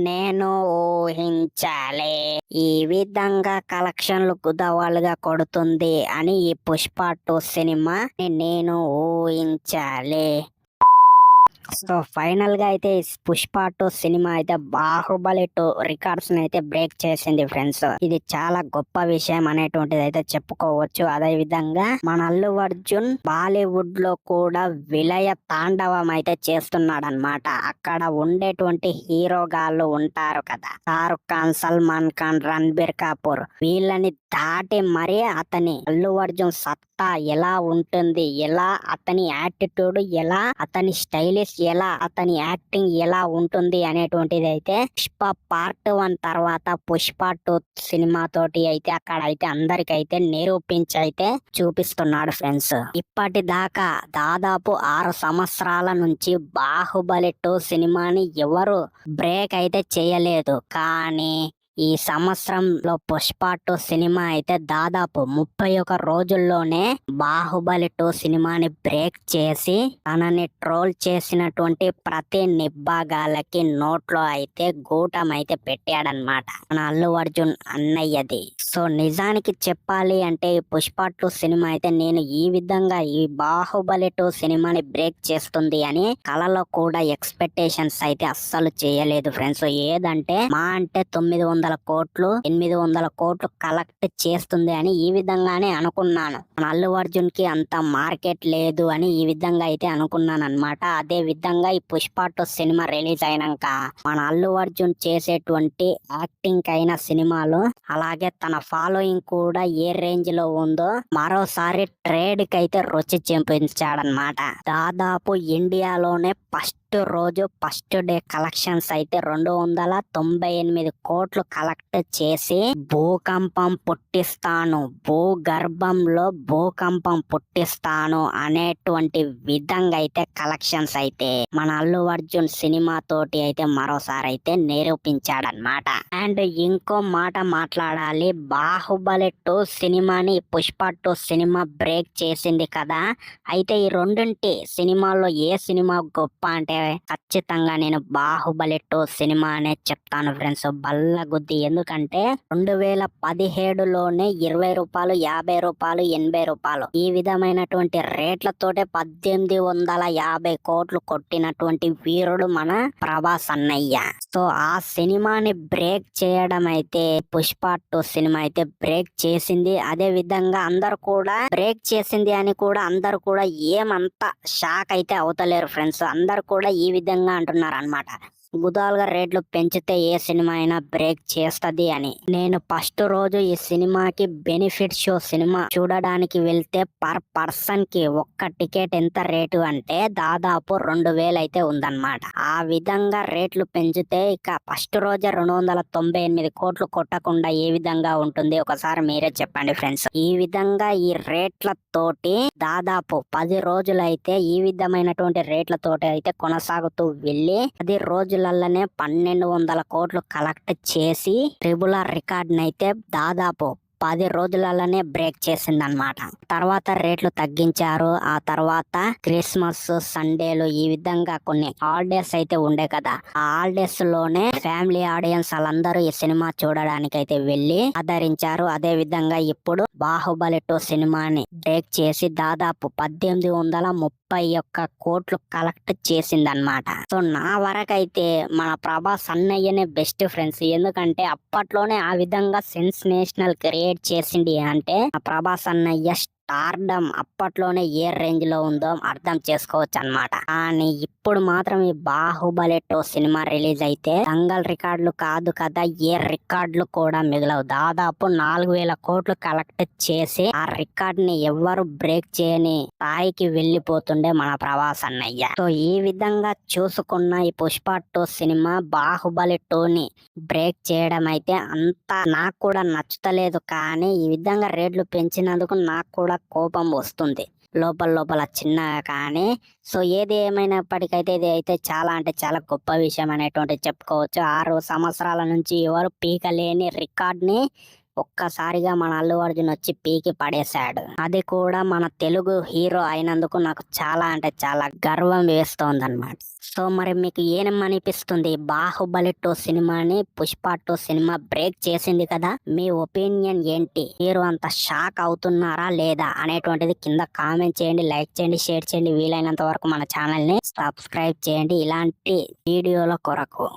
నేను ఊహించాలే. ఈ విధంగా కలెక్షన్లు కుదవాలుగా కొడుతుంది అని ఈ పుష్ప 2 సినిమా నేను ఊహించాలే. సో ఫైనల్ గా అయితే పుష్ప 2 సినిమా అయితే బాహుబలి 2 రికార్డ్స్ అయితే బ్రేక్ చేసింది ఫ్రెండ్స్. ఇది చాలా గొప్ప విషయం అనేటువంటిది అయితే చెప్పుకోవచ్చు. అదే విధంగా మన అల్లు అర్జున్ బాలీవుడ్ లో కూడా విలయ తాండవం అయితే చేస్తున్నాడు అనమాట. అక్కడ ఉండేటువంటి హీరోగాళ్ళు ఉంటారు కదా, షారుఖ్ ఖాన్, సల్మాన్ ఖాన్, రణబీర్ కపూర్, వీళ్ళని దాటి మరీ అతని అల్లు అర్జున్ సత్తా ఎలా ఉంటుంది, ఎలా అతని యాటిట్యూడ్, ఎలా అతని స్టైలిష్, ఎలా అతని యాక్టింగ్ ఎలా ఉంటుంది అనేటువంటిది అయితే పుష్ప పార్ట్ 1 తర్వాత పుష్ప 2 సినిమా తోటి అయితే అక్కడ అయితే అందరికైతే నిరూపించి అయితే చూపిస్తున్నాడు ఫ్రెండ్స్. ఇప్పటిదాకా దాదాపు 6 సంవత్సరాల నుంచి బాహుబలి 2 సినిమాని ఎవరు బ్రేక్ అయితే చేయలేదు. కానీ ఈ సంవత్సరంలో పుష్ప 2 సినిమా అయితే దాదాపు 31 రోజుల్లోనే బాహుబలి 2 సినిమాని బ్రేక్ చేసి తనని ట్రోల్ చేసినటువంటి ప్రతి నిబ్బాగాలకి నోట్లో అయితే గూటం అయితే పెట్టాడనమాట మన అల్లు అర్జున్ అన్నయ్యది. సో నిజానికి చెప్పాలి అంటే ఈ పుష్ప 2 సినిమా అయితే నేను ఈ విధంగా ఈ బాహుబలి 2 సినిమాని బ్రేక్ చేస్తుంది అని కలలో కూడా ఎక్స్పెక్టేషన్స్ అయితే అస్సలు చేయలేదు ఫ్రెండ్స్. ఏదంటే మా అంటే 900 కోట్లు 800 కోట్లు కలెక్ట్ చేస్తుంది అని ఈ విధంగానే అనుకున్నాను. మన అల్లు అర్జున్ కి అంత మార్కెట్ లేదు అని ఈ విధంగా అయితే అనుకున్నాను అనమాట. అదే విధంగా ఈ పుష్ప 2 సినిమా రిలీజ్ అయినాక మన అల్లు అర్జున్ చేసేటువంటి యాక్టింగ్ అయిన సినిమాలు, అలాగే తన ఫాలోయింగ్ కూడా ఏ రేంజ్ లో ఉందో మరోసారి ట్రేడ్ కి అయితే రుచి చెంపించాడనమాట. దాదాపు ఇండియాలోనే ఫస్ట్ రోజు ఫస్ట్ డే కలెక్షన్స్ అయితే 298 కోట్లు కలెక్ట్ చేసి భూకంపం పుట్టిస్తాను, భూగర్భంలో భూకంపం పుట్టిస్తాను అనేటువంటి విధంగా అయితే కలెక్షన్స్ అయితే మన అల్లు అర్జున్ సినిమా తోటి అయితే మరోసారి అయితే నిరూపించాడనమాట. అండ్ ఇంకో మాట మాట్లాడాలి, బాహుబలి 2 సినిమాని పుష్ప 2 సినిమా బ్రేక్ చేసింది కదా, అయితే ఈ రెండింటి సినిమాల్లో ఏ సినిమా గొప్ప అంటే ఖచ్చితంగా నేను బాహుబలి 2 సినిమా అనే చెప్తాను ఫ్రెండ్స్. బల్ల గుద్ది. ఎందుకంటే 2017లోనే 20 రూపాయలు, 50 రూపాయలు, 80 రూపాయలు ఈ విధమైనటువంటి రేట్లతోటే 1850 కోట్లు కొట్టినటువంటి వీరుడు మన ప్రభాస్ అన్నయ్య. సో ఆ సినిమాని బ్రేక్ చేయడం అయితే పుష్ప 2 సినిమా అయితే బ్రేక్ చేసింది. అదే విధంగా అందరు కూడా బ్రేక్ చేసింది అని కూడా అందరు కూడా ఏమంతా షాక్ అయితే అవుతలేరు ఫ్రెండ్స్. అందరు కూడా ఈ విధంగా అంటున్నారు అనమాట, గుదాలుగా రేట్లు పెంచితే ఏ సినిమా అయినా బ్రేక్ చేస్తది అని. నేను ఫస్ట్ రోజు ఈ సినిమాకి బెనిఫిట్ షో సినిమా చూడడానికి వెళ్తే పర్ పర్సన్ కి ఒక్క టికెట్ ఎంత రేటు అంటే దాదాపు 2000 అయితే ఉందన్నమాట. ఆ విధంగా రేట్లు పెంచితే ఇక ఫస్ట్ రోజే 298 కోట్లు కొట్టకుండా ఏ విధంగా ఉంటుంది ఒకసారి మీరే చెప్పండి ఫ్రెండ్స్. ఈ విధంగా ఈ రేట్ల తోటి దాదాపు 10 రోజులైతే ఈ విధమైనటువంటి రేట్లతోటి అయితే కొనసాగుతూ వెళ్ళి 10 రోజులనే 1200 కోట్లు కలెక్ట్ చేసి ట్రిబుల్ ఆర్ రికార్డ్ నైతే దాదాపు 10 రోజులలోనే బ్రేక్ చేసిందనమాట. తర్వాత రేట్లు తగ్గించారు. ఆ తర్వాత క్రిస్మస్, సండేలు ఈ విధంగా కొన్ని హాలిడేస్ అయితే ఉండే కదా, ఆ హాలిడేస్ లోనే ఫ్యామిలీ ఆడియన్స్ వాళ్ళందరూ ఈ సినిమా చూడడానికి అయితే వెళ్లి ఆదరించారు. అదే విధంగా ఇప్పుడు బాహుబలి 2 సినిమాని బ్రేక్ చేసి దాదాపు 1831 కోట్లు కలెక్ట్ చేసిందనమాట. సో నా వరకైతే మన ప్రభాస్ అన్నయ్యనే బెస్ట్ ఫ్రెండ్స్. ఎందుకంటే అప్పట్లోనే ఆ విధంగా సెన్సేషనల్ క్రియేట్ చేసింది అంటే ప్రభాస్ అన్నయ్య స్టార్డమ్ అప్పట్లోనే ఏ రేంజ్ లో ఉందో అర్థం చేసుకోవచ్చు అనమాట. కానీ ఇప్పుడు మాత్రం ఈ బాహుబలి 2 సినిమా రిలీజ్ అయితే దంగల్ రికార్డులు కాదు కదా, ఏ రికార్డులు కూడా మిగలవు. దాదాపు 4000 కోట్లు కలెక్ట్ చేసి ఆ రికార్డ్ ని ఎవ్వరు బ్రేక్ చేయని స్థాయికి వెళ్లిపోతుండే మన ప్రభాస్ అన్నయ్య. సో ఈ విధంగా చూసుకున్న ఈ పుష్ప 2 సినిమా బాహుబలి 2 ని బ్రేక్ చేయడం అయితే అంత నాకు కూడా నచ్చుతలేదు. కానీ ఈ విధంగా రేట్లు పెంచినందుకు నాకు కూడా కోపం వస్తుంది లోపల చిన్నగా. కానీ సో ఏది ఏమైనప్పటికైతే ఇది అయితే చాలా అంటే చాలా గొప్ప విషయం అనేటువంటి చెప్పుకోవచ్చు. 6 సంవత్సరాల నుంచి ఎవరు పీకలేని రికార్డ్ ని ఒక్కసారిగా మన అల్లు అర్జున్ వచ్చి పీకి పడేశాడు. అది కూడా మన తెలుగు హీరో అయినందుకు నాకు చాలా అంటే చాలా గర్వం వేస్తోందన్నమాట. సో మరి మీకు ఏమనిపిస్తుంది? బాహుబలి 2 సినిమాని పుష్ప 2 సినిమా బ్రేక్ చేసింది కదా, మీ ఒపీనియన్ ఏంటి? మీరు అంత షాక్ అవుతున్నారా లేదా అనేటువంటిది కింద కామెంట్ చేయండి, లైక్ చేయండి, షేర్ చేయండి. వీలైనంత వరకు మన ఛానల్ ని సబ్స్క్రైబ్ చేయండి ఇలాంటి వీడియోల కొరకు.